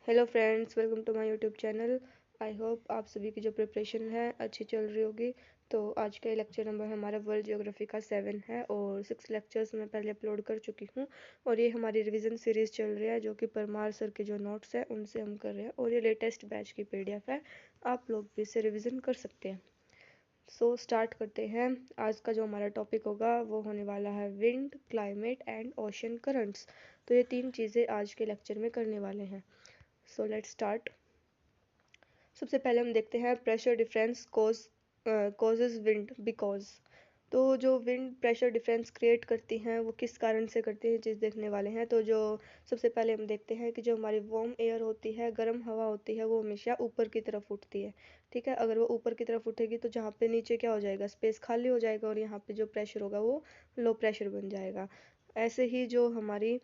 Hello friends, welcome to my YouTube channel. I hope आप सभी की जो प्रिपरेशन है अच्छी चल रही होगी। तो आज का लेक्चर नंबर हमारा वर्ल्ड ज्योग्राफी का 7 है और 6 लेक्चर्स मैं पहले अपलोड कर चुकी हूँ। और ये हमारी रिवीजन सीरीज़ चल रही है जो कि परमार सर के जो नोट्स है उनसे हम कर रहे हैं और ये लेटेस्ट बैच की पीडीएफ है। आप लोग भी इसे रिविज़न कर सकते हैं। सो स्टार्ट करते हैं। आज का जो हमारा टॉपिक होगा वो होने वाला है wind, climate and ocean currents. तो ये 3 चीज़ें आज के लेक्चर में करने वाले हैं। So let's start. सबसे पहले हम देखते हैं pressure difference causes wind because. तो जो विंड प्रेशर डिफरेंस क्रिएट करती हैं वो किस कारण से करती हैं, चीज़ देखने वाले हैं। तो जो सबसे पहले हम देखते हैं कि जो हमारी वार्म एयर होती है, गर्म हवा होती है, वो हमेशा ऊपर की तरफ उठती है। ठीक है, अगर वो ऊपर की तरफ उठेगी तो जहाँ पे नीचे क्या हो जाएगा, स्पेस खाली हो जाएगा और यहाँ पे जो प्रेशर होगा वो लो प्रेशर बन जाएगा। ऐसे ही जो हमारी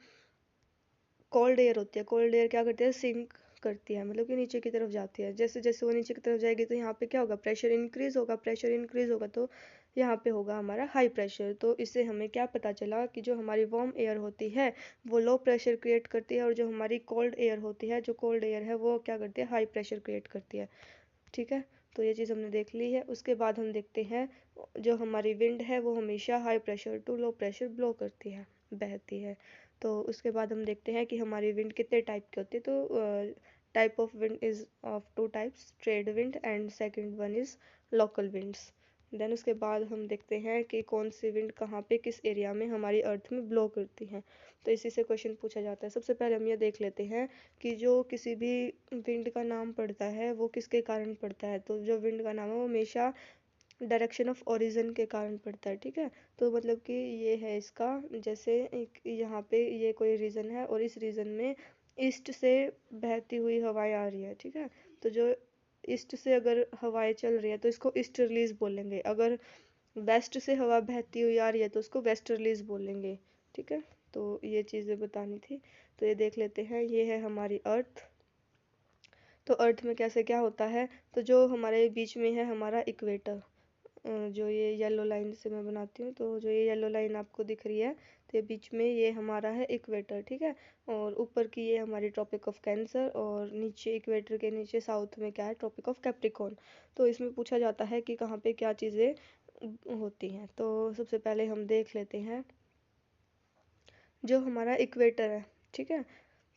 कोल्ड एयर होती है, कोल्ड एयर क्या करती है, सिंक करती है, मतलब कि नीचे की तरफ जाती है। जैसे जैसे वो नीचे की तरफ जाएगी तो यहाँ पे क्या होगा, प्रेशर इंक्रीज होगा। प्रेशर इंक्रीज होगा तो यहाँ पे होगा हमारा हाई प्रेशर। तो इससे हमें क्या पता चला कि जो हमारी वार्म एयर होती है वो लो प्रेशर क्रिएट करती है और जो हमारी कोल्ड एयर होती है, जो कोल्ड एयर है वो क्या करती है, हाई प्रेशर क्रिएट करती है। ठीक है, तो ये चीज़ हमने देख ली है। उसके बाद हम देखते हैं जो हमारी विंड है वो हमेशा high pressure to low pressure blow करती है, बहती है। तो उसके बाद हम देखते हैं कि हमारी विंड कितने टाइप की होती है। तो type of wind is of 2 types, trade wind and second one is local winds. Then उसके बाद हम देखते हैं कि कौन सी विंड कहाँ पे किस एरिया में हमारी अर्थ में ब्लो करती हैं। तो इसी से क्वेश्चन पूछा जाता है। सबसे पहले हम ये देख लेते हैं कि जो किसी भी विंड का नाम पड़ता है वो किसके कारण पड़ता है। तो जो विंड का नाम है वो हमेशा डायरेक्शन ऑफ ओरिजिन के कारण पड़ता है। ठीक है, तो मतलब कि ये है इसका, जैसे एक यहाँ पे ये कोई रीजन है और इस रीजन में ईस्ट से बहती हुई हवाएं आ रही है। ठीक है, तो जो ईस्ट से अगर हवाएं चल रही है तो इसको ईस्टर्लीज बोलेंगे। अगर वेस्ट से हवा बहती हुई आ रही है तो उसको वेस्टर्लीज बोलेंगे। ठीक है, तो ये चीज़ें बतानी थी। तो ये देख लेते हैं, ये है हमारी अर्थ। तो अर्थ में कैसे क्या होता है, तो जो हमारे बीच में है हमारा इक्वेटर, जो ये येलो लाइन से मैं बनाती हूँ, तो जो ये येलो लाइन आपको दिख रही है तो ये बीच में ये हमारा है इक्वेटर। ठीक है, और ऊपर की ये हमारी ट्रॉपिक ऑफ कैंसर और नीचे इक्वेटर के नीचे साउथ में क्या है, ट्रॉपिक ऑफ कैप्रिकॉर्न। तो इसमें पूछा जाता है कि कहाँ पे क्या चीज़ें होती हैं। तो सबसे पहले हम देख लेते हैं जो हमारा इक्वेटर है। ठीक है,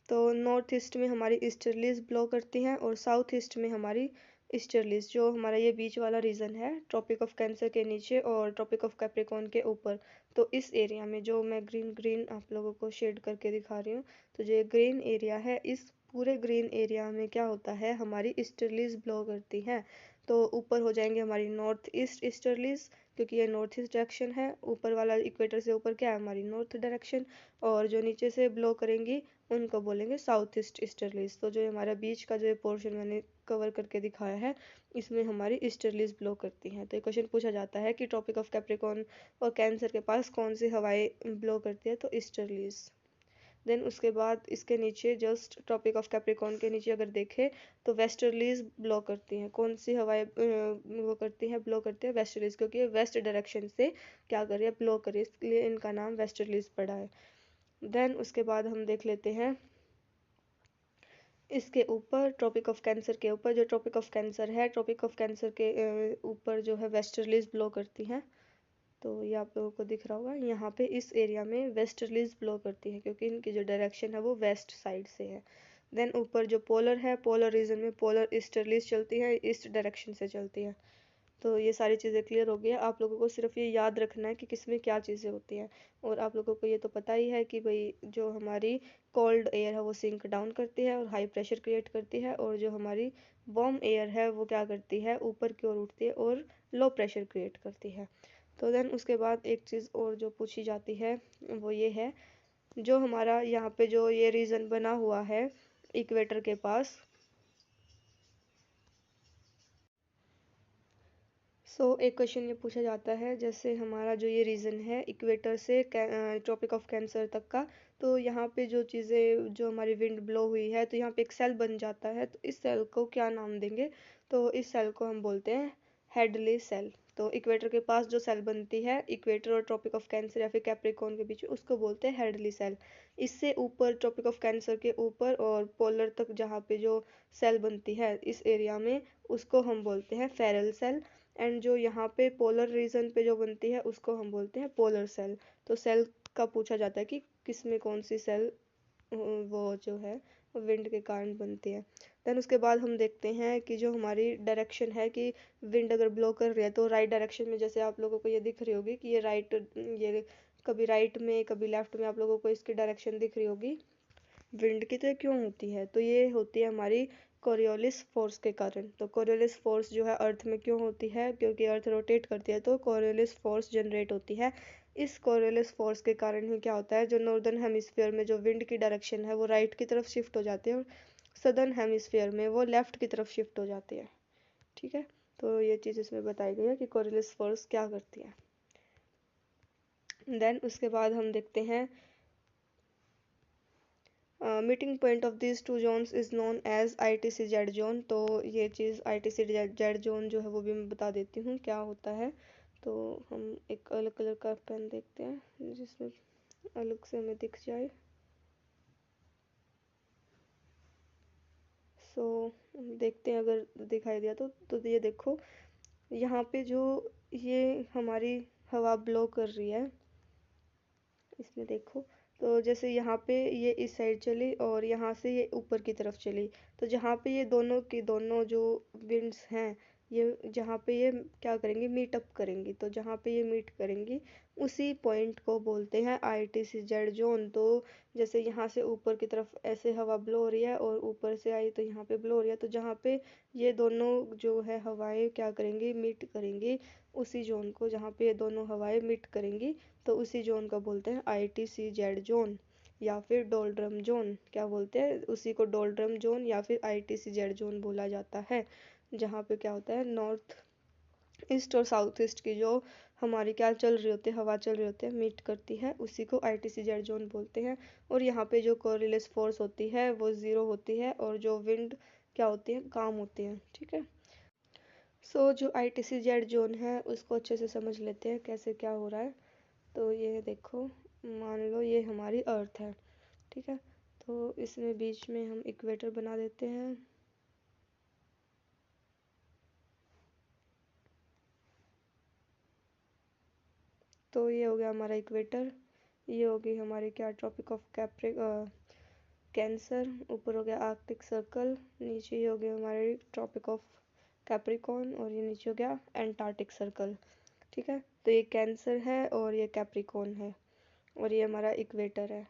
तो नॉर्थ ईस्ट में हमारी ईस्टर्लीज ब्लो करती हैं और साउथ ईस्ट में हमारी ईस्टर्लीज, जो हमारा ये बीच वाला रीजन है ट्रॉपिक ऑफ कैंसर के नीचे और ट्रॉपिक ऑफ कैप्रिकॉर्न के ऊपर। तो इस एरिया में जो मैं ग्रीन ग्रीन आप लोगों को शेड करके दिखा रही हूँ, तो जो ये ग्रीन एरिया है, इस पूरे ग्रीन एरिया में क्या होता है, हमारी ईस्टर्लीज ब्लो करती हैं। तो ऊपर हो जाएंगे हमारी नॉर्थ ईस्ट ईस्टर्लीज, क्योंकि ये नॉर्थ ईस्ट डायरेक्शन है। ऊपर वाला इक्वेटर से ऊपर क्या है, हमारी नॉर्थ डायरेक्शन। और जो नीचे से ब्लो करेंगी उनको बोलेंगे साउथ ईस्ट ईस्टर्लीज। तो जो हमारा बीच का जो पोर्शन मैंने कवर करके दिखाया है, इसमें हमारी ईस्टर्लीज ब्लो करती हैं। तो ये क्वेश्चन पूछा जाता है कि ट्रॉपिक ऑफ कैप्रिकॉर्न और कैंसर के पास कौन सी हवाएं ब्लो करती है, तो ईस्टर्लीज। देन उसके बाद इसके नीचे जस्ट ट्रॉपिक ऑफ कैप्रिकॉर्न के नीचे अगर देखें तो वेस्टर्लीज ब्लो करती हैं। कौन सी हवाएं वो करती हैं, ब्लो करती है, वेस्टर्लीज, क्योंकि ये वेस्ट डायरेक्शन से क्या कर रही है, ब्लो कर रही है, इसलिए इनका नाम वेस्टर्लीज पड़ा है। देन उसके बाद हम देख लेते हैं इसके ऊपर ट्रॉपिक ऑफ कैंसर के ऊपर, जो ट्रॉपिक ऑफ कैंसर है, ट्रॉपिक ऑफ कैंसर के ऊपर जो है वेस्टर्लीज ब्लो करती हैं। तो ये आप लोगों को दिख रहा होगा, यहाँ पे इस एरिया में वेस्टर्लीज ब्लो करती है क्योंकि इनकी जो डायरेक्शन है वो वेस्ट साइड से है। देन ऊपर जो पोलर है, पोलर रीजन में पोलर ईस्टर्लीज चलती है, ईस्ट डायरेक्शन से चलती है। तो ये सारी चीज़ें क्लियर हो गई है। आप लोगों को सिर्फ ये याद रखना है कि किसमें क्या चीज़ें होती हैं। और आप लोगों को ये तो पता ही है कि भाई जो हमारी कोल्ड एयर है वो सिंक डाउन करती है और हाई प्रेशर क्रिएट करती है, और जो हमारी वार्म एयर है वो क्या करती है, ऊपर की ओर उठती है और लो प्रेशर क्रिएट करती है। तो देन उसके बाद एक चीज़ और जो पूछी जाती है वो ये है, जो हमारा यहाँ पे जो ये रीजन बना हुआ है इक्वेटर के पास। एक क्वेश्चन ये पूछा जाता है, जैसे हमारा जो ये रीजन है इक्वेटर से ट्रॉपिक ऑफ कैंसर तक का, तो यहाँ पे जो चीज़ें, जो हमारी विंड ब्लो हुई है तो यहाँ पे एक सेल बन जाता है। तो इस सेल को क्या नाम देंगे, तो इस सेल को हम बोलते हैं हेडली सेल। तो इक्वेटर के पास जो सेल बनती है इक्वेटर और ट्रॉपिक ऑफ कैंसर या फिर कैप्रिकॉर्न के बीच में, उसको बोलते हैं हेडली सेल। इससे ऊपर ट्रॉपिक ऑफ कैंसर के ऊपर और पोलर तक जहाँ पे जो सेल बनती है इस एरिया में, उसको हम बोलते हैं फेरल सेल। एंड जो यहाँ पे पोलर रीजन पे जो बनती है उसको हम बोलते हैं पोलर सेल। तो सेल का पूछा जाता है कि किसमें कौन सी सेल वो जो है विंड के कारण बनती है। देन उसके बाद हम देखते हैं कि जो हमारी डायरेक्शन है कि विंड अगर ब्लो कर रही है तो राइट डायरेक्शन में, जैसे आप लोगों को ये दिख रही होगी कि ये राइट, ये कभी राइट में कभी लेफ्ट में आप लोगों को इसकी डायरेक्शन दिख रही होगी विंड की। तो ये क्यों होती है? तो ये होती है हमारी कोरियोलिस फोर्स के कारण। तो कोरियोलिस फोर्स जो है अर्थ में क्यों होती है? क्योंकि अर्थ रोटेट करती है तो कोरियोलिस फोर्स जनरेट होती है। इस कोरियोलिस फोर्स के कारण ही क्या होता है, जो नॉर्दर्न हेमिस्फीयर में जो विंड की डायरेक्शन है वो राइट की तरफ शिफ्ट हो जाती है और सदर्न हेमिस्फीयर में वो लेफ्ट की तरफ शिफ्ट हो जाती है। ठीक है, तो ये चीज़ इसमें बताई गई है कि कोरियोलिस फोर्स क्या करती है। देन उसके बाद हम देखते हैं meeting point of this two zones is known as ITC-Z zone. तो ये चीज़ ITC-Z जोन जो है वो भी मैं बता देती हूँ क्या होता है। तो हम एक अलग कलर का पेन देखते हैं जिसमें अलग से हमें दिख जाए। सो देखते हैं अगर दिखाई दिया तो ये देखो यहाँ पे जो ये हमारी हवा ब्लो कर रही है, इसमें देखो तो जैसे यहाँ पे ये इस साइड चली और यहाँ से ये ऊपर की तरफ चली, तो जहाँ पे ये दोनों की दोनों जो विंड्स हैं ये जहाँ पे ये क्या करेंगी, मीट अप करेंगी। तो जहाँ पे ये मीट करेंगी उसी पॉइंट को बोलते हैं ITC-Z जोन। तो जैसे यहाँ से ऊपर की तरफ ऐसे हवा ब्लो हो रही है और ऊपर से आई तो यहाँ पे ब्लो हो रही है, तो जहाँ पे ये दोनों जो है हवाएं क्या करेंगी, मीट करेंगी, उसी जोन को जहाँ पे ये दोनों हवाएं मीट करेंगी तो उसी जोन को बोलते हैं ITC-Z जोन या फिर डोल्ड्रम जोन। क्या बोलते हैं उसी को? डोल्ड्रम जोन या फिर ITC-Z जोन बोला जाता है। जहाँ पे क्या होता है नॉर्थ ईस्ट और साउथ ईस्ट की जो हमारी क्या चल रही होती है, हवा चल रही होती है, मीट करती है, उसी को ITC-Z जोन बोलते हैं। और यहाँ पे जो कोरियोलिस फोर्स होती है वो ज़ीरो होती है और जो विंड क्या होती है, काम होती है। ठीक है, सो जो ITC-Z जोन है उसको अच्छे से समझ लेते हैं कैसे क्या हो रहा है। तो ये देखो, मान लो ये हमारी अर्थ है, ठीक है, तो इसमें बीच में हम इक्वेटर बना देते हैं। तो ये हो गया हमारा इक्वेटर, ये होगी हमारी क्या, ट्रॉपिक ऑफ कैंसर, ऊपर हो गया आर्कटिक सर्कल, नीचे ये हो गया हमारे ट्रॉपिक ऑफ कैप्रिकॉर्न और ये नीचे हो गया एंटार्क्टिक सर्कल। ठीक है, तो ये कैंसर है और ये कैप्रिकॉर्न है और ये हमारा इक्वेटर है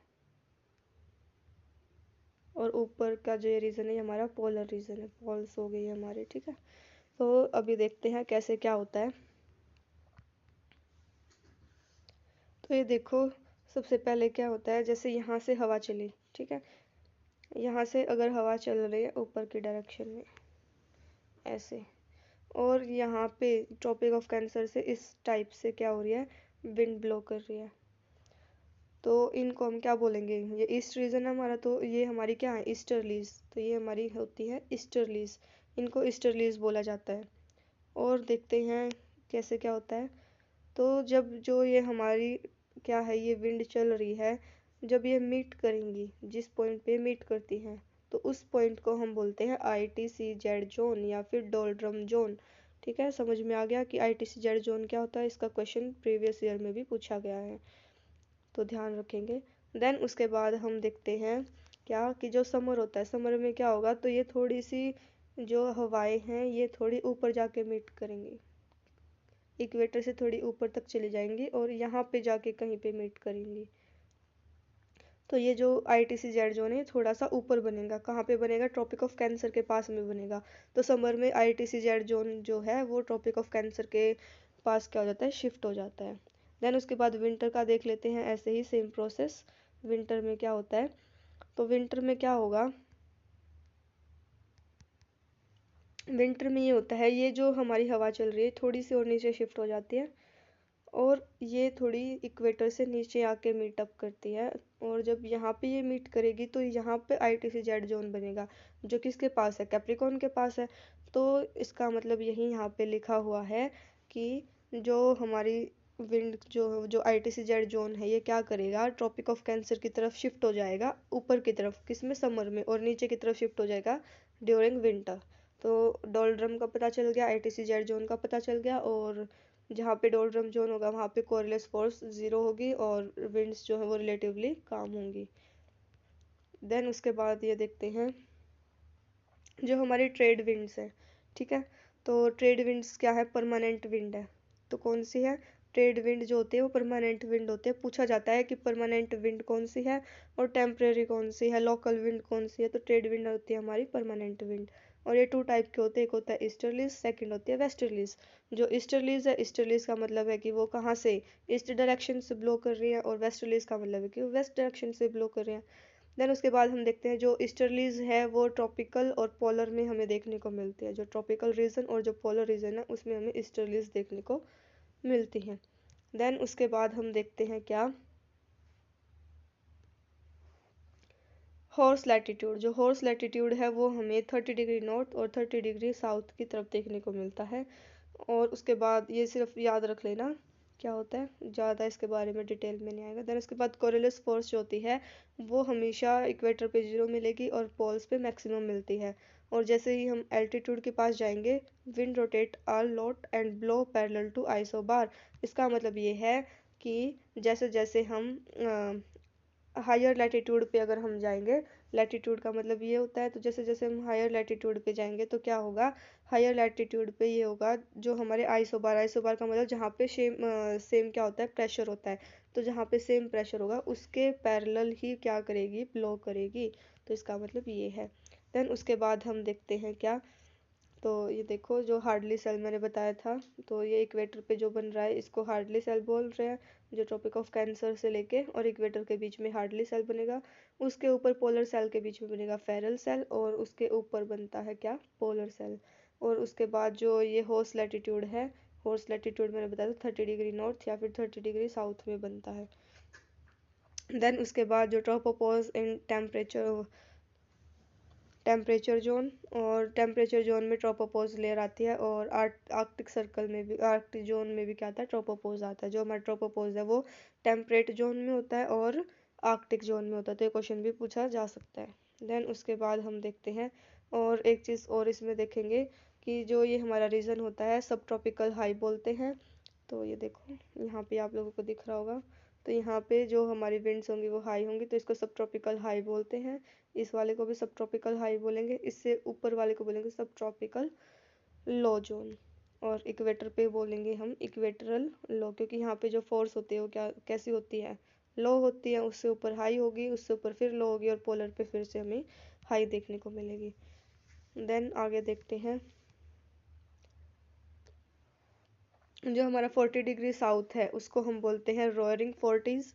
और ऊपर का जो ये रीजन है ये हमारा पोलर रीजन है, पोल्स हो गई हमारे। ठीक है, तो अभी देखते हैं कैसे क्या होता है। तो ये देखो, सबसे पहले क्या होता है, जैसे यहाँ से हवा चली, ठीक है, यहाँ से अगर हवा चल रही है ऊपर की डायरेक्शन में ऐसे, और यहाँ पे ट्रॉपिक ऑफ कैंसर से इस टाइप से क्या हो रही है, विंड ब्लो कर रही है, तो इनको हम क्या बोलेंगे, ये ईस्ट रीजन है हमारा, तो ये हमारी क्या है, ईस्टर्लीज। तो ये हमारी होती है ईस्टर्लीज, इनको ईस्टर्लीज बोला जाता है। और देखते हैं कैसे क्या होता है। तो जब जो ये हमारी क्या है, ये विंड चल रही है, जब ये मीट करेंगी, जिस पॉइंट पे मीट करती हैं, तो उस पॉइंट को हम बोलते हैं ITC-Z जोन या फिर डोल्ड्रम जोन। ठीक है, समझ में आ गया कि ITC-Z जोन क्या होता है? इसका क्वेश्चन प्रीवियस ईयर में भी पूछा गया है, तो ध्यान रखेंगे। देन उसके बाद हम देखते हैं क्या कि जो समर होता है, समर में क्या होगा, तो ये थोड़ी सी जो हवाएं हैं ये थोड़ी ऊपर जाके मीट करेंगी, इक्वेटर से थोड़ी ऊपर तक चली जाएंगी और यहाँ पे जाके कहीं पे मीट करेंगी। तो ये जो ITC-Z जोन है थोड़ा सा ऊपर बनेगा, कहाँ पे बनेगा, ट्रॉपिक ऑफ कैंसर के पास में बनेगा। तो समर में ITC-Z जोन जो है वो ट्रॉपिक ऑफ कैंसर के पास क्या हो जाता है, शिफ्ट हो जाता है। देन उसके बाद विंटर का देख लेते हैं, ऐसे ही सेम प्रोसेस। विंटर में क्या होता है, तो विंटर में क्या होगा, विंटर में ये होता है, ये जो हमारी हवा चल रही है थोड़ी सी और नीचे शिफ्ट हो जाती है और ये थोड़ी इक्वेटर से नीचे आके मीट अप करती है, और जब यहाँ पे ये मीट करेगी तो यहाँ पे ITC-Z जोन बनेगा, जो किसके पास है, कैप्रिकॉर्न के पास है। तो इसका मतलब यही यहाँ पे लिखा हुआ है कि जो हमारी विंड जो ITCZ जोन है, ये क्या करेगा, ट्रॉपिक ऑफ कैंसर की तरफ शिफ्ट हो जाएगा, ऊपर की तरफ, किसमें, समर में, और नीचे की तरफ शिफ्ट हो जाएगा ड्यूरिंग विंटर। तो डोलड्रम का पता चल गया, ITCZ जोन का पता चल गया, और जहाँ पे डोलड्रम जोन होगा वहाँ पे कोरिलेस फोर्स 0 होगी और विंड्स जो है वो रिलेटिवली कम होंगी। देन उसके बाद ये देखते हैं जो हमारी ट्रेड विंड्स है, ठीक है। तो ट्रेड विंड्स क्या है, परमानेंट विंड है। तो कौन सी है, ट्रेड विंड जो होती है वो परमानेंट विंड होती है। पूछा जाता है कि परमानेंट विंड कौन सी है और टेम्परेरी कौन सी है, लोकल विंड कौन सी है। तो ट्रेड विंड होती है हमारी परमानेंट विंड। और ये 2 टाइप के होते हैं, एक होता है ईस्टर्लीज, सेकंड होती है वेस्टर्लीज। जो ईस्टर्लीज है, ईस्टर्लीज का मतलब है कि वो कहाँ से, ईस्ट डायरेक्शन से ब्लो कर रही है, और वेस्टर्लीज का मतलब है कि वो वेस्ट डायरेक्शन से ब्लो कर रही है। देन उसके बाद हम देखते हैं जो ईस्टर्लीज है वो ट्रॉपिकल और पोलर में हमें देखने को मिलती है। जो ट्रॉपिकल रीजन और जो पोलर रीजन है उसमें हमें ईस्टर्लीज देखने को मिलती हैं। देन उसके बाद हम देखते हैं क्या, हॉर्स लैटिट्यूड। जो हॉर्स लैटिट्यूड है वो हमें 30 डिग्री नॉर्थ और 30 डिग्री साउथ की तरफ देखने को मिलता है। और उसके बाद ये सिर्फ याद रख लेना क्या होता है, ज़्यादा इसके बारे में डिटेल में नहीं आएगा। देन उसके बाद कोरिलेस फोर्स जो होती है वो हमेशा इक्वेटर पे 0 मिलेगी और पोल्स पे मैक्सिमम मिलती है। और जैसे ही हम एल्टीट्यूड के पास जाएंगे, wind rotate are lot and blow parallel to isobar. इसका मतलब ये है कि जैसे जैसे हम हायर लैटिट्यूड पे अगर हम जाएंगे, लैटिट्यूड का मतलब ये होता है, तो जैसे जैसे हम हायर लैटिट्यूड पे जाएंगे तो क्या होगा, हायर लैटिट्यूड पे ये होगा जो हमारे आइसोबार, आइसोबार का मतलब जहाँ पे सेम क्या होता है, प्रेशर होता है। तो जहाँ पे सेम प्रेशर होगा उसके पैरेलल ही क्या करेगी, ब्लो करेगी। तो इसका मतलब ये है। देन उसके बाद हम देखते हैं क्या, तो ये देखो जो हार्डली सेल मैंने बताया था, तो ये इक्वेटर पे जो बन रहा है इसको हार्डली सेल बोल रहे हैं। जो ट्रॉपिक ऑफ कैंसर से लेके और इक्वेटर के बीच में हार्डली सेल बनेगा, उसके ऊपर पोलर सेल के बीच में बनेगा फेरल सेल, और उसके ऊपर बनता है क्या, पोलर सेल। और उसके बाद जो ये हॉर्स लैटिट्यूड है, हॉर्स लैटिट्यूड मैंने बताया था 30 डिग्री नॉर्थ या फिर 30 डिग्री साउथ में बनता है। देन उसके बाद जो tropopause in temperature, temperature zone, और टेम्परेचर जोन में ट्रोपोपोज लेयर आती है, और आर्कटिक सर्कल में भी, आर्कटिक जोन में भी क्या आता है, ट्रोपोपोज आता है। जो हमारा ट्रोपोपोज है वो टेम्परेट जोन में होता है और आर्कटिक जोन में होता है। तो ये क्वेश्चन भी पूछा जा सकता है। देन उसके बाद हम देखते हैं, और एक चीज़ और इसमें देखेंगे कि जो ये हमारा रीजन होता है सब ट्रॉपिकल हाई बोलते हैं। तो ये देखो यहाँ पे आप लोगों को दिख रहा होगा, तो यहाँ पे जो हमारी विंड्स होंगी वो हाई होंगी, तो इसको सब ट्रॉपिकल हाई बोलते हैं। इस वाले को भी सब ट्रॉपिकल हाई बोलेंगे, इससे ऊपर वाले को बोलेंगे सब ट्रॉपिकल लो जोन। और इक्वेटर पे बोलेंगे हम इक्वेटरल लो, क्योंकि यहाँ पे जो फोर्स होती है वो क्या कैसी होती है, लो होती है। उससे ऊपर हाई होगी, उससे ऊपर फिर लो होगी, और पोलर पे फिर से हमें हाई देखने को मिलेगी। देन आगे देखते हैं जो हमारा 40 डिग्री साउथ है उसको हम बोलते हैं रोयरिंग 40s,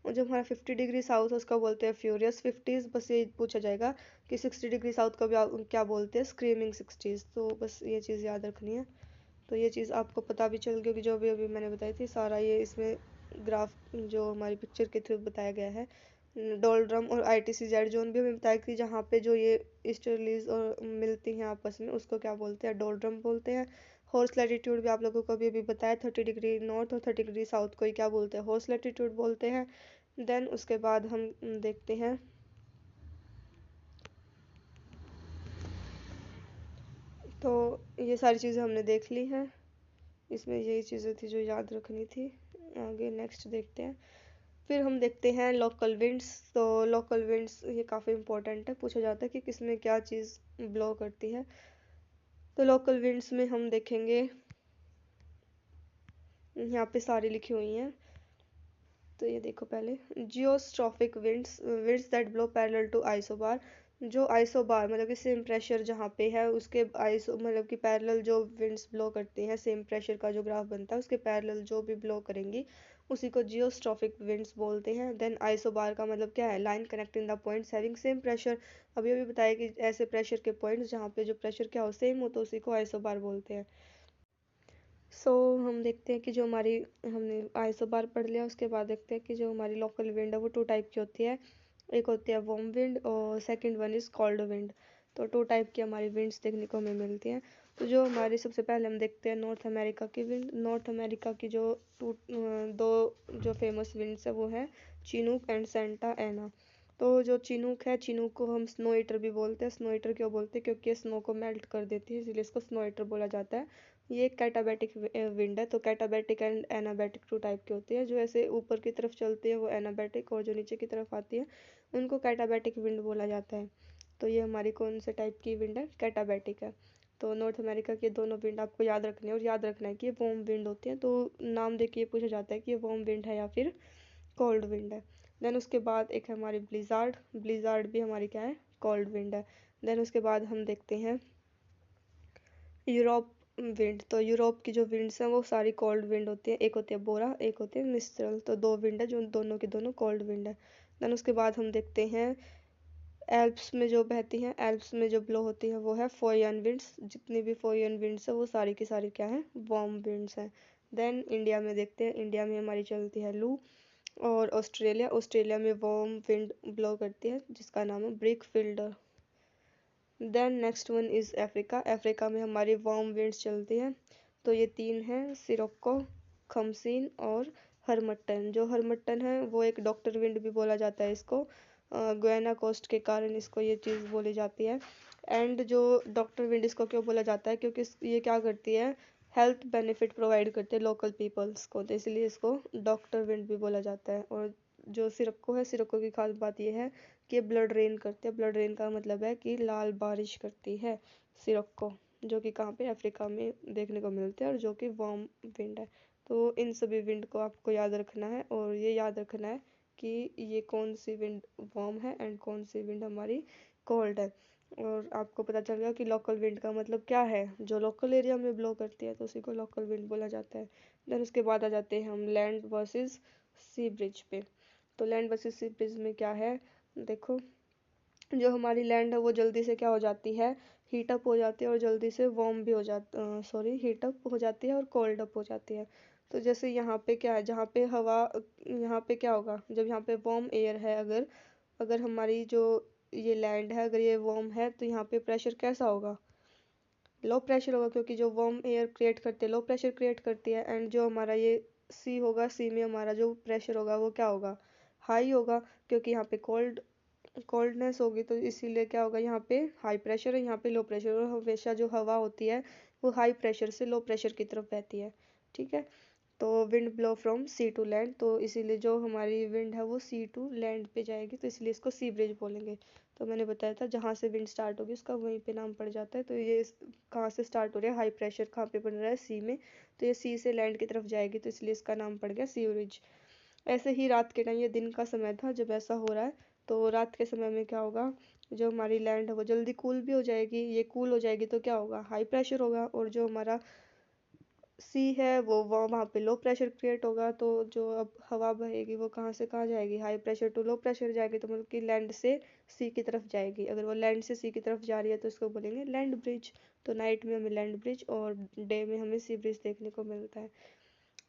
और जो हमारा 50 डिग्री साउथ है उसका बोलते हैं फ्यूरियस 50s। बस ये पूछा जाएगा कि 60 डिग्री साउथ का भी क्या बोलते हैं, स्क्रीमिंग 60s। तो बस ये चीज़ याद रखनी है। तो ये चीज़ आपको पता भी चल गई कि जो भी अभी मैंने बताई थी सारा ये इसमें ग्राफ जो हमारी पिक्चर के थ्रू बताया गया है। डोलड्रम और ITCZ जोन भी हमें बताया कि जहाँ पे जो ये ईस्टर्लीज और मिलती हैं आपस में उसको क्या बोलते हैं, डोलड्रम बोलते हैं। हॉर्स लैटिट्यूड भी आप लोगों को अभी अभी बताया, 30 डिग्री नॉर्थ और 30 डिग्री साउथ को ही क्या बोलते हैं, हॉर्स लैटिट्यूड बोलते हैं। देन उसके बाद हम देखते हैं, तो ये सारी चीज़ें हमने देख ली हैं, इसमें यही चीज़ें थी जो याद रखनी थी। आगे नेक्स्ट देखते हैं। फिर हम देखते हैं लोकल विंड्स। तो लोकल विंड्स ये काफ़ी इंपॉर्टेंट है, पूछा जाता है कि किसमें क्या चीज़ ब्लो करती है। तो लोकल विंड्स में हम देखेंगे यहाँ पे सारी लिखी हुई हैं। तो ये देखो पहले, geostrophic winds, winds that blow parallel to isobar. जो आइसोबार मतलब कि सेम प्रेशर जहाँ पे है उसके आइसो मतलब कि पैरेलल जो विंड्स ब्लो करती हैं, सेम प्रेशर का जो ग्राफ बनता है उसके पैरेलल जो भी ब्लो करेंगी उसी को जियोस्ट्रॉफिक विंड्स बोलते हैं। देन आइसोबार का मतलब क्या है, line connecting the points having same pressure. अभी अभी बताया कि ऐसे प्रेशर के पॉइंट्स जहाँ पे जो प्रेशर क्या हो सेम हो तो उसी को आइसोबार बोलते हैं। सो हम देखते हैं कि जो हमारी, हमने आइसोबार पढ़ लिया, उसके बाद देखते हैं कि जो हमारी लोकल विंड है वो 2 टाइप की होती है। एक होती है वार्म विंड और second one is cold wind. तो 2 टाइप की हमारी विंड्स देखने को हमें मिलती हैं। तो जो हमारी सबसे पहले हम देखते हैं नॉर्थ अमेरिका की विंड। नॉर्थ अमेरिका की जो दो जो फेमस विंड्स है वो है चिनूक एंड सेंटा एना। तो जो चिनूक है, चिनूक को हम स्नो ईटर भी बोलते हैं। स्नो ईटर क्यों बोलते हैं? क्योंकि ये स्नो को मेल्ट कर देती है, इसलिए इसको स्नो ईटर बोला जाता है। ये एक कैटाबैटिक विंड है। तो कैटाबैटिक एंड एनाबैटिक टू टाइप की होती है। जो ऐसे ऊपर की तरफ चलती है वो एनाबैटिक, और जो नीचे की तरफ आती है उनको कैटाबैटिक विंड बोला जाता है। तो ये हमारी कौन से टाइप की विंड है? कैटाबैटिक है। तो नॉर्थ अमेरिका के दोनों विंड आपको याद रखने हैं, और याद रखना है कि ये वार्म विंड होती है। तो नाम देख के ये पूछा जाता है कि ये वार्म विंड है या फिर कोल्ड विंड है। देन उसके बाद एक है हमारी ब्लिज़ार्ड। ब्लिज़ार्ड भी हमारी क्या है? कोल्ड विंड है। देन उसके बाद हम देखते हैं यूरोप विंड। तो यूरोप की जो विंड्स हैं वो सारी कोल्ड विंड होती है। एक होती है बोरा, एक होती है मिस्ट्रल। तो दो विंड है जो दोनों की दोनों कोल्ड विंड है। देन उसके बाद हम देखते हैं एल्प्स में जो बहती हैं, एल्प्स में जो ब्लो होती है वो है फोयन विंड्स। जितनी भी फोयन विंड्स है वो सारी की सारी क्या है? वार्म विंड्स हैं। देन इंडिया में देखते हैं, इंडिया में हमारी चलती है लू। और ऑस्ट्रेलिया, ऑस्ट्रेलिया में वार्म विंड ब्लो करती है जिसका नाम है brickfielder. Then next one is Africa. Africa में हमारी वार्म विंड्स चलती हैं। तो ये तीन हैं, सिरोक्को, खमसीन और हरमट्टन। जो हरमट्टन है वो एक डॉक्टर विंड भी बोला जाता है इसको। गुयाना कोस्ट के कारण इसको ये चीज़ बोली जाती है। एंड जो डॉक्टर विंड इसको क्यों बोला जाता है? क्योंकि ये क्या करती है? हेल्थ बेनिफिट प्रोवाइड करते हैं लोकल पीपल्स को, तो इसलिए इसको डॉक्टर विंड भी बोला जाता है। और जो सिरक्को है, सिरक्को की खास बात ये है कि ब्लड रेन करते हैं। ब्लड रेन का मतलब है कि लाल बारिश करती है सिरक्को, जो कि कहाँ पे? अफ्रीका में देखने को मिलते हैं, और जो कि वार्म विंड है। तो इन सभी विंड को आपको याद रखना है, और ये याद रखना है कि ये कौन सी विंड वार्म है एंड कौन सी विंड हमारी कोल्ड है। और आपको पता चल गया कि लोकल विंड का मतलब क्या है। जो लोकल एरिया में ब्लो करती है तो उसी को लोकल विंड बोला जाता है। देन उसके बाद आ जाते हैं हम लैंड वर्सेस सी ब्रिज पे। तो लैंड वर्सेस सी ब्रिज में क्या है? देखो, जो हमारी लैंड है वो जल्दी से क्या हो जाती है? हीट अप हो जाती है, और जल्दी से वार्म भी हो जाती, सॉरी, हीट अप हो जाती है और कोल्ड अप हो जाती है। तो जैसे यहाँ पे क्या है, जहाँ पे हवा, यहाँ पे क्या होगा जब यहाँ पे वार्म एयर है, अगर अगर हमारी जो ये लैंड है अगर ये वार्म है तो यहाँ पे प्रेशर कैसा होगा? लो प्रेशर होगा, क्योंकि जो वार्म एयर क्रिएट करती है लो प्रेशर क्रिएट करती है। एंड जो हमारा ये सी होगा, सी में हमारा जो प्रेशर होगा वो क्या होगा? हाई होगा, क्योंकि यहाँ पे कोल्डनेस होगी, तो इसीलिए क्या होगा? यहाँ पे हाई प्रेशर है, यहाँ पे लो प्रेशर। और हमेशा जो हवा होती है वो हाई प्रेशर से लो प्रेशर की तरफ बहती है। ठीक है। तो wind blow from sea to land, तो इसीलिए जो हमारी विंड है वो सी टू लैंड पे जाएगी, तो इसलिए इसको सी ब्रिज बोलेंगे। तो मैंने बताया था जहाँ से विंड स्टार्ट होगी उसका वहीं पे नाम पड़ जाता है। तो ये कहाँ से स्टार्ट हो रहा है? हाई प्रेशर कहाँ पे बन रहा है? सी में। तो ये सी से लैंड की तरफ जाएगी, तो इसलिए इसका नाम पड़ गया सी ब्रिज। ऐसे ही रात के टाइम, ये दिन का समय था जब ऐसा हो रहा है, तो रात के समय में क्या होगा? जो हमारी लैंड है वो जल्दी कूल भी हो जाएगी। ये कूल हो जाएगी तो क्या होगा? हाई प्रेशर होगा। और जो हमारा सी है वो वहाँ पे लो प्रेशर क्रिएट होगा। तो जो अब हवा बहेगी वो कहाँ से कहाँ जाएगी? High pressure to low pressure जाएगी, तो मतलब कि लैंड से सी की तरफ जाएगी। अगर वो लैंड से सी की तरफ जा रही है तो इसको बोलेंगे लैंड ब्रिज। तो नाइट में हमें लैंड ब्रिज और डे में हमें सी ब्रिज देखने को मिलता है।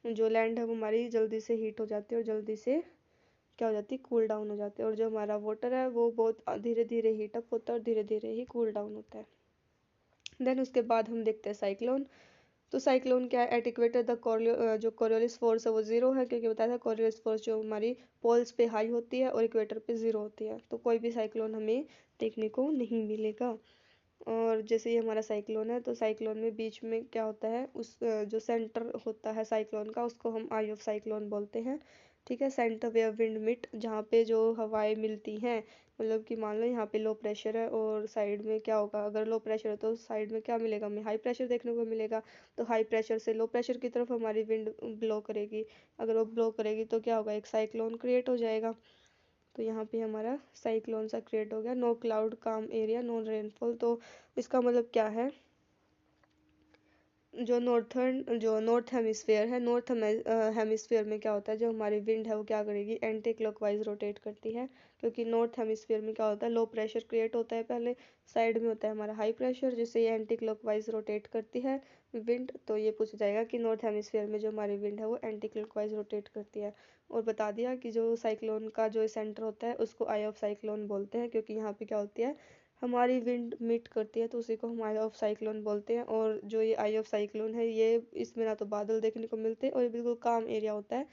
जो लैंड है वो हमारी जल्दी से हीट हो जाती है, और जल्दी से क्या हो जाती है? कूल डाउन हो जाती है। और जो हमारा वाटर है वो बहुत धीरे धीरे हीट अप होता है और धीरे धीरे ही कूल डाउन होता है। देन उसके बाद हम देखते हैं साइक्लोन। तो साइक्लोन क्या है? एट इक्वेटर द जो कोरियोलिस फोर्स है वो जीरो है, क्योंकि बताया था कोरियोलिस फोर्स जो हमारी पोल्स पे हाई होती है और इक्वेटर पे जीरो होती है। तो कोई भी साइक्लोन हमें देखने को नहीं मिलेगा। और जैसे ये हमारा साइक्लोन है, तो साइक्लोन में बीच में क्या होता है? उस जो सेंटर होता है साइक्लोन का उसको हम आई ऑफ साइक्लोन बोलते हैं। ठीक है। सेंटर वेयर विंड मिट, जहाँ पे जो हवाएं मिलती हैं, मतलब कि मान लो यहाँ पे लो प्रेशर है और साइड में क्या होगा? अगर लो प्रेशर है तो साइड में क्या मिलेगा हमें? हाई प्रेशर देखने को मिलेगा। तो हाई प्रेशर से लो प्रेशर की तरफ हमारी विंड ब्लो करेगी। अगर वो ब्लो करेगी तो क्या होगा? एक साइक्लोन क्रिएट हो जाएगा। तो यहाँ पे हमारा साइक्लोन सा क्रिएट हो गया। नो क्लाउड काम एरिया नो रेनफॉल। तो इसका मतलब क्या है? जो नॉर्थ हेमिस्फेयर है, नॉर्थ हेमिस्फेयर में क्या होता है? जो हमारी विंड है वो क्या करेगी? एंटी क्लॉकवाइज रोटेट करती है। क्योंकि नॉर्थ हेमिस्फेयर में क्या होता है? लो प्रेशर क्रिएट होता है पहले, साइड में होता है हमारा हाई प्रेशर, जिससे ये एंटी क्लॉकवाइज रोटेट करती है विंड। तो ये पूछा जाएगा कि नॉर्थ हेमिस्फेयर में जो हमारी विंड है वो एंटी क्लॉकवाइज रोटेट करती है। और बता दिया कि जो साइक्लोन का जो सेंटर होता है उसको आई ऑफ साइक्लोन बोलते हैं, क्योंकि यहाँ पे क्या होती है? हमारी विंड मीट करती है तो उसी को हम आई ऑफ साइक्लोन बोलते हैं। और जो ये आई ऑफ साइक्लोन है, ये इसमें ना तो बादल देखने को मिलते हैं और ये बिल्कुल काम एरिया होता है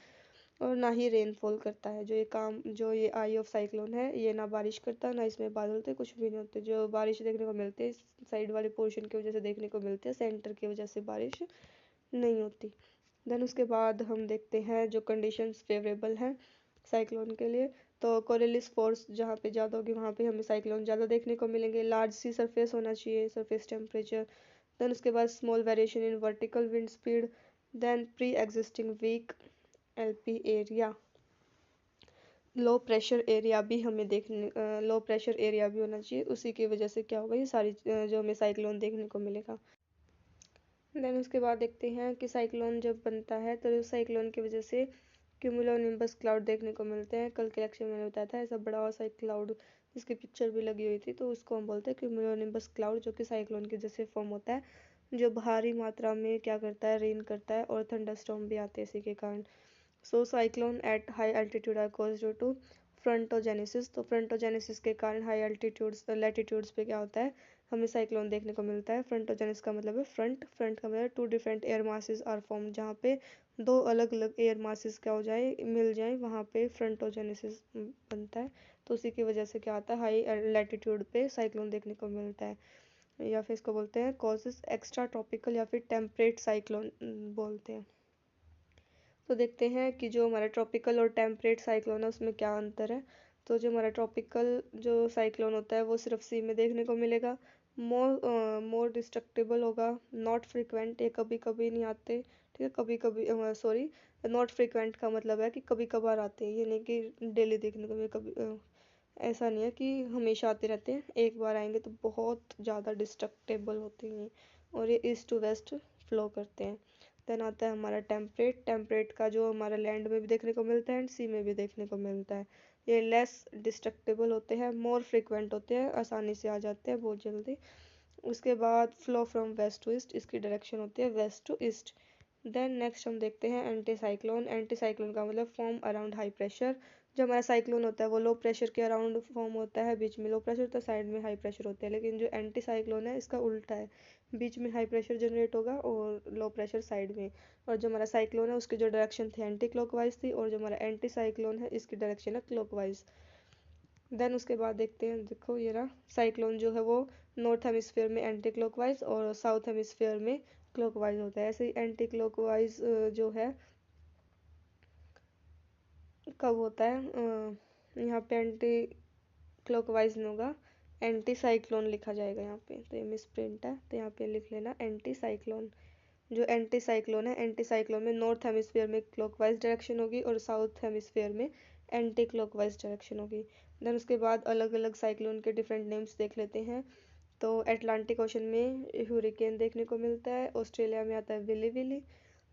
और ना ही रेनफॉल करता है। जो ये आई ऑफ साइक्लोन है, ये ना बारिश करता, ना इसमें बादल होते, कुछ भी नहीं होते। जो बारिश देखने को मिलती है साइड वाले पोर्शन की वजह से देखने को मिलती है, सेंटर की वजह से बारिश नहीं होती। देन उसके बाद हम देखते हैं जो कंडीशंस फेवरेबल हैं साइक्लोन के लिए। तो कोरिलिस फोर्स जहाँ पे ज़्यादा होगी वहाँ पे हमें साइक्लोन ज़्यादा देखने को मिलेंगे। लार्ज सी सरफेस होना चाहिए, सरफेस टेम्परेचर। देन उसके बाद small variation in vertical wind speed. Then pre existing weak LP area. Low pressure area भी हमें लो प्रेशर एरिया भी होना चाहिए। उसी की वजह से क्या होगा, ये सारी जो हमें साइक्लोन देखने को मिलेगा। देन उसके बाद देखते हैं कि साइक्लोन जब बनता है तो साइक्लोन की वजह से क्यूमुलोनिम्बस क्लाउड देखने को मिलते हैं। कल के लेक्चर में मैंने बताया था, ऐसा बड़ा सा एक क्लाउड जिसकी पिक्चर भी लगी हुई थी, तो उसको हम बोलते हैं क्यूमुलोनिम्बस क्लाउड, जो कि साइक्लोन की वजह से फॉर्म होता है, जो भारी मात्रा में क्या करता है, रेन करता है और थंडरस्टॉर्म भी आते हैं इसी के कारण। So cyclone at high altitude are cause due to frontogenesis. तो फ्रंटोजेनेसिस के कारण हाई एल्टीट्यूड्स लैटिट्यूड्स पे क्या होता है, हमें साइक्लोन देखने को मिलता है। फ्रंटोजेनेसिस का मतलब है फ्रंट का मतलब two different air masses are form, जहाँ पे दो अलग अलग एयर मासेस क्या हो जाए, मिल जाए, वहाँ पे फ्रंटोजेनेसिस बनता है। तो उसी की वजह से क्या आता है, हाई लैटिट्यूड पे साइक्लोन देखने को मिलता है। या फिर इसको बोलते हैं कॉजेस एक्स्ट्रा ट्रॉपिकल या फिर टेम्परेट साइक्लोन बोलते हैं। तो देखते हैं कि जो हमारा ट्रॉपिकल और टेम्परेट साइक्लोन है उसमें क्या अंतर है। तो जो हमारा ट्रॉपिकल जो साइक्लोन होता है वो सिर्फ सी में देखने को मिलेगा, मोर डिस्ट्रक्टिबल होगा, नॉट फ्रिक्वेंट, ये कभी कभी नहीं आते, ठीक है, कभी कभी, सॉरी, नॉट फ्रिक्वेंट का मतलब है कि कभी कभार आते हैं, ये नहीं कि डेली देखने को मिले, कभी ऐसा नहीं है कि हमेशा आते रहते हैं, एक बार आएंगे तो बहुत ज़्यादा डिस्ट्रक्टेबल होते हैं और ये ईस्ट टू वेस्ट फ्लो करते हैं। देन आता है हमारा टेम्परेट का जो हमारा लैंड में भी देखने को मिलता है एंड सी में भी देखने को मिलता है। ये लेस डिस्ट्रक्टेबल होते हैं, मोर फ्रिक्वेंट होते हैं, आसानी से आ जाते हैं बहुत जल्दी। उसके बाद flow from west to east, इसकी डायरेक्शन होती है west to east. Then next हम देखते हैं एंटी साइक्लोन। एंटी साइक्लोन का मतलब फॉर्म अराउंड हाई प्रेशर। जो हमारा साइक्लोन होता है वो लो प्रेशर के अराउंड फॉर्म होता है, बीच में लो प्रेशर तो साइड में हाई प्रेशर होते हैं। लेकिन जो एंटी साइक्लोन है इसका उल्टा है, बीच में हाई प्रेशर जनरेट होगा और लो प्रेशर साइड में। और जो हमारा साइक्लोन है उसकी जो डायरेक्शन थी एंटी क्लॉकवाइज थी, और जो हमारा एंटी साइक्लोन है इसकी डायरेक्शन है क्लॉकवाइज। देन उसके बाद देखते हैं, देखो ये रहा साइक्लोन जो है वो नॉर्थ हेमिस्फीयर में एंटी क्लॉकवाइज और साउथ हेमिस्फीयर में क्लॉकवाइज होता है। ऐसे ही एंटी क्लॉकवाइज जो है कब होता है, यहाँ पे एंटी क्लॉकवाइज नहीं होगा, एंटी साइक्लोन लिखा जाएगा यहाँ पे, तो ये मिस प्रिंट है, तो यहाँ पे लिख लेना एंटी साइक्लोन। जो एंटी साइक्लोन है, एंटी साइक्लोन में नॉर्थ हेमिस्फीयर में क्लॉकवाइज डायरेक्शन होगी और साउथ हेमिस्फीयर में एंटी क्लॉकवाइज डायरेक्शन होगी। देन उसके बाद अलग अलग साइक्लोन के डिफरेंट नेम्स देख लेते हैं। तो अटलांटिक ओशन में ह्यूरिकेन देखने को मिलता है, ऑस्ट्रेलिया में आता है विली विली,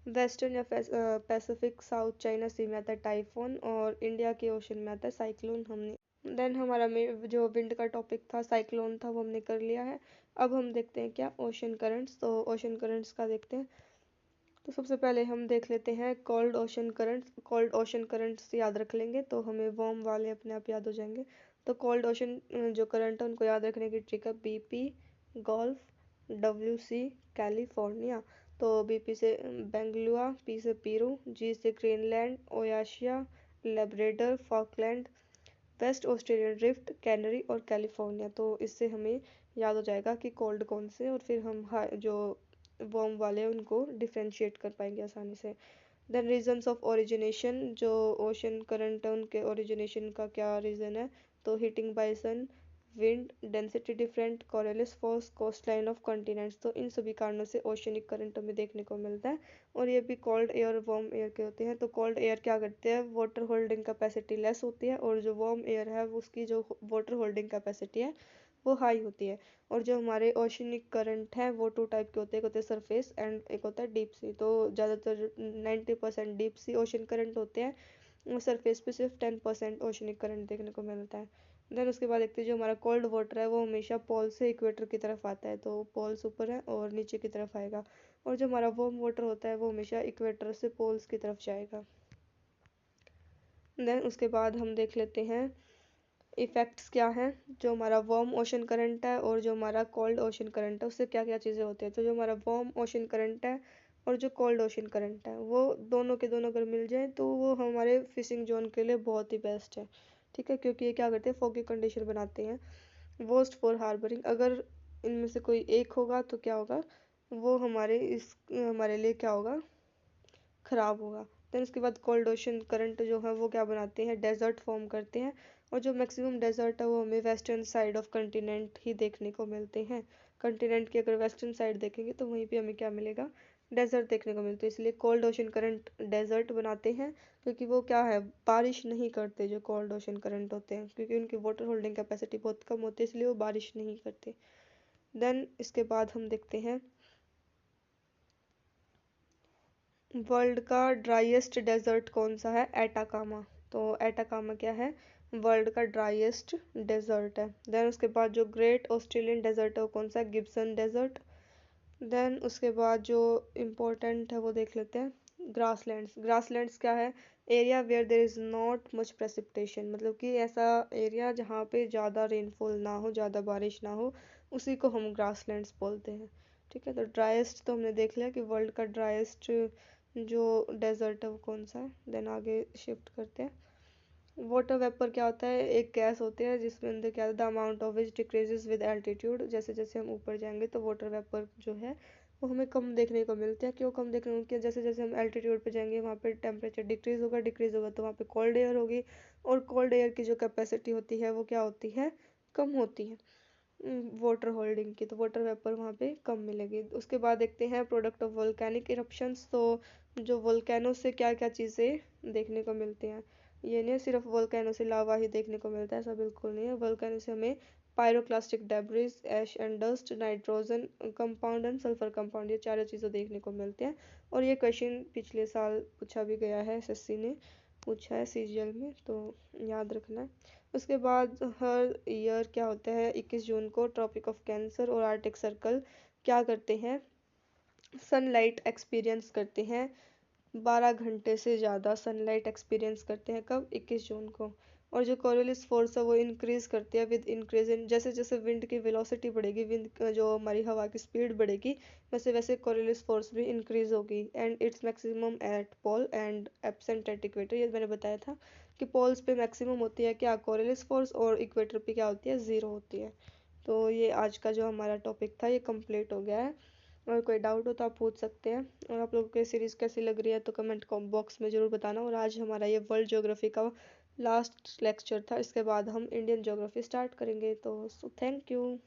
वेस्टर्न या पैसिफिक साउथ चाइना सी में आता है टाइफोन, और इंडिया के ओशन में आता है साइक्लोन। हमने देन हमारा जो विंड का टॉपिक था साइक्लोन था वो हमने कर लिया है। अब हम देखते हैं क्या, ओशन करंट्स। तो ओशन करंट्स का देखते हैं। तो सबसे पहले हम देख लेते हैं cold ocean currents. Cold ocean currents याद रख लेंगे तो हमें वार्म वाले अपने आप याद हो जाएंगे। तो कोल्ड ओशन जो करंट है उनको याद रखने की ट्रिक है बीपी, गोल्फ, डब्ल्यूसी, कैलिफोर्निया। तो बीपी से बेंगलुआ, पी से पीरू, जी से Greenland, Oyashio, Labrador, Falkland, West Australian drift, Canary और कैलिफोर्निया। तो इससे हमें याद हो जाएगा कि कोल्ड कौन से, और फिर हम जो वार्म वाले उनको डिफ्रेंशिएट कर पाएंगे आसानी से। देन रीजन्स ऑफ ओरिजिनेशन, जो ओशन करंट है उनके ओरिजिनेशन का क्या रीज़न है। तो heating by sun, wind, density different, Coriolis force, coast line of continents. तो इन सभी कारणों से ओशनिक करंट हमें देखने को मिलता है, और ये भी कोल्ड एयर वार्म एयर के होते हैं। तो कोल्ड एयर क्या करते हैं, वाटर होल्डिंग कैपेसिटी लेस होती है, और जो वार्म एयर है उसकी जो वाटर होल्डिंग कैपेसिटी है वो हाई होती है। और जो हमारे ओशनिक करंट हैं वो टू टाइप के होते हैं, एक होते हैं सरफेस एंड एक होता है डीप सी। तो ज़्यादातर 90% डीप सी ओशन करंट होते हैं, सरफेस पे सिर्फ 10% ओशनिक करंट देखने को मिलता है। देन उसके बाद देखते हैं जो हमारा कोल्ड वाटर है वो हमेशा पोल से इक्वेटर की तरफ आता है, तो पोल्स ऊपर है और नीचे की तरफ आएगा। और जो हमारा वार्म वाटर होता है वो हमेशा इक्वेटर से पोल्स की तरफ जाएगा। देन उसके बाद हम देख लेते हैं इफ़ेक्ट्स क्या हैं, जो हमारा वार्म ओशन करंट है और जो हमारा कोल्ड ओशन करंट है उससे क्या क्या चीज़ें होती हैं। तो जो हमारा वार्म ओशन करंट है और जो कोल्ड ओशन करंट है वो दोनों के दोनों अगर मिल जाए तो वो हमारे फिशिंग जोन के लिए बहुत ही बेस्ट है। ठीक है, क्योंकि ये क्या करते हैं, फॉगी कंडीशन बनाते हैं। वर्स्ट फॉर हार्बरिंग, अगर इनमें से कोई एक होगा तो क्या होगा, वो हमारे लिए क्या होगा, ख़राब होगा। देन उसके बाद कोल्ड ओशन करंट जो है वो क्या बनाते हैं, डेजर्ट फॉर्म करते हैं। और जो मैक्सिमम डेजर्ट है वो हमें वेस्टर्न साइड ऑफ कंटिनेंट ही देखने को मिलते हैं। कंटिनेंट की अगर वेस्टर्न साइड देखेंगे तो वहीं पे हमें क्या मिलेगा, डेजर्ट देखने को मिलते हैं। इसलिए कोल्ड ओशन करंट डेजर्ट बनाते हैं, क्योंकि वो क्या है, बारिश नहीं करते जो कोल्ड ओशन करंट होते हैं, क्योंकि उनकी वाटर होल्डिंग कैपेसिटी बहुत कम होती है, इसलिए वो बारिश नहीं करते। देन इसके बाद हम देखते हैं वर्ल्ड का ड्राइएस्ट डेजर्ट कौन सा है, एटाकामा। तो एटाकामा क्या है, वर्ल्ड का ड्राइएस्ट डेजर्ट है। देन उसके बाद जो ग्रेट ऑस्ट्रेलियन डेजर्ट है वो कौन सा है, गिब्सन डेजर्ट। देन उसके बाद जो इम्पोर्टेंट है वो देख लेते हैं, ग्रासलैंड्स। ग्रासलैंड्स क्या है, area where there is not much precipitation, मतलब कि ऐसा एरिया जहाँ पे ज़्यादा रेनफॉल ना हो, ज़्यादा बारिश ना हो, उसी को हम ग्रासलैंड्स बोलते हैं। ठीक है, तो ड्राइएस्ट तो हमने देख लिया कि वर्ल्ड का ड्राइएस्ट जो डेजर्ट है वो कौन सा है। देन आगे शिफ्ट करते हैं। वाटर वेपर क्या होता है, एक गैस होती है जिसमें अंदर क्या, the amount of which decreases with altitude. जैसे जैसे हम ऊपर जाएंगे तो वाटर वेपर जो है वो हमें कम देखने को मिलता है। क्यों कम देखने को मिलती है, जैसे जैसे हम एल्टीट्यूड पे जाएंगे वहाँ पे टेम्परेचर डिक्रीज होगा तो वहाँ पे कोल्ड एयर होगी, और कोल्ड एयर की जो कैपेसिटी होती है वो क्या होती है, कम होती है वाटर होल्डिंग की, तो वाटर वेपर वहाँ पे कम मिलेगी। उसके बाद देखते हैं प्रोडक्ट ऑफ वोल्केनिक इरप्शंस। तो जो वोल्केनो से क्या क्या चीज़ें देखने को मिलती हैं, ये नहीं सिर्फ वोल्केनो से लावा ही देखने को मिलता है, ऐसा बिल्कुल नहीं है। वोल्केनो से हमें pyroclastic debris, ash and dust, nitrogen compound and sulphur compound, ये चारों चीज़ें देखने को मिलते हैं। और ये क्वेश्चन पिछले साल पूछा भी गया है, एसएससी ने पूछा है सीजीएल में, तो याद रखना है। उसके बाद हर ईयर क्या होता है, 21 जून को ट्रॉपिक ऑफ कैंसर और आर्टिक सर्कल क्या करते हैं, सनलाइट एक्सपीरियंस करते हैं। 12 घंटे से ज़्यादा सनलाइट एक्सपीरियंस करते हैं, कब, 21 जून को। और जो कोरियोलिस फोर्स है वो इंक्रीज करती है विद इंक्रीज इन, जैसे जैसे विंड की वेलोसिटी बढ़ेगी, विंड जो हमारी हवा की स्पीड बढ़ेगी, वैसे वैसे कोरियोलिस फोर्स भी इंक्रीज होगी। And it's maximum at pole and absent at equator, ये मैंने बताया था कि पोल्स पे मैक्सिमम होती है क्या, कोरियोलिस फोर्स, और इक्वेटर पे क्या होती है, ज़ीरो होती है। तो ये आज का जो हमारा टॉपिक था ये कंप्लीट हो गया है। और कोई डाउट हो तो आप पूछ सकते हैं। और आप लोगों को सीरीज़ कैसी लग रही है तो कमेंट बॉक्स में ज़रूर बताना। और आज हमारा ये वर्ल्ड ज्योग्राफी का लास्ट लेक्चर था, इसके बाद हम इंडियन ज्योग्राफी स्टार्ट करेंगे। तो थैंक यू।